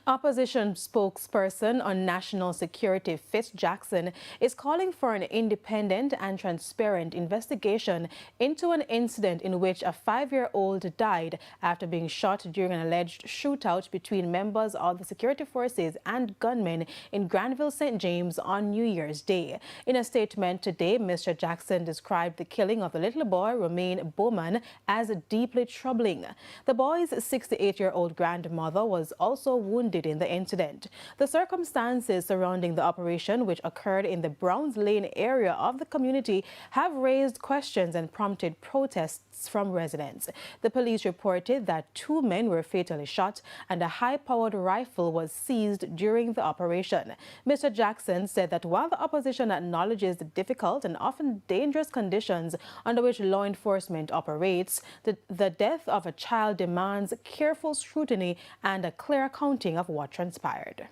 Opposition spokesperson on national security Fitz Jackson is calling for an independent and transparent investigation into an incident in which a 5-year-old died after being shot during an alleged shootout between members of the security forces and gunmen in Granville, St. James on New Year's Day. In a statement today, Mr. Jackson described the killing of the little boy, Romain Bowman, as deeply troubling. The boy's 68-year-old grandmother was also wounded in the incident. The circumstances surrounding the operation, which occurred in the Browns Lane area of the community, have raised questions and prompted protests from residents. The police reported that 2 men were fatally shot and a high-powered rifle was seized during the operation. Mr. Jackson said that while the opposition acknowledges the difficult and often dangerous conditions under which law enforcement operates, the death of a child demands careful scrutiny and a clear accounting of what transpired.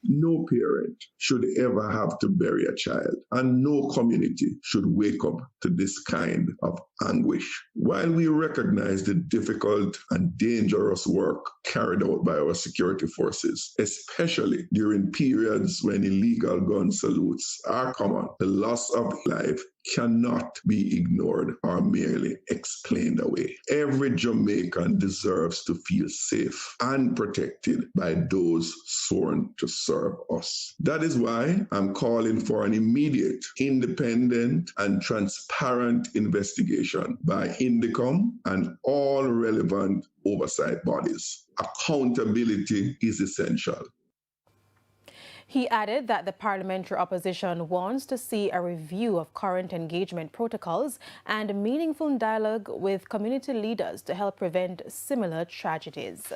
No parent should ever have to bury a child, and no community should wake up to this kind of anguish. While we recognize the difficult and dangerous work carried out by our security forces, especially during periods when illegal gun salutes are common, the loss of life cannot be ignored or merely explained away. Every Jamaican deserves to feel safe and protected by those sworn to serve us. That is why I'm calling for an immediate, independent, and transparent investigation by INDECOM and all relevant oversight bodies. Accountability is essential. He added that the parliamentary opposition wants to see a review of current engagement protocols and meaningful dialogue with community leaders to help prevent similar tragedies.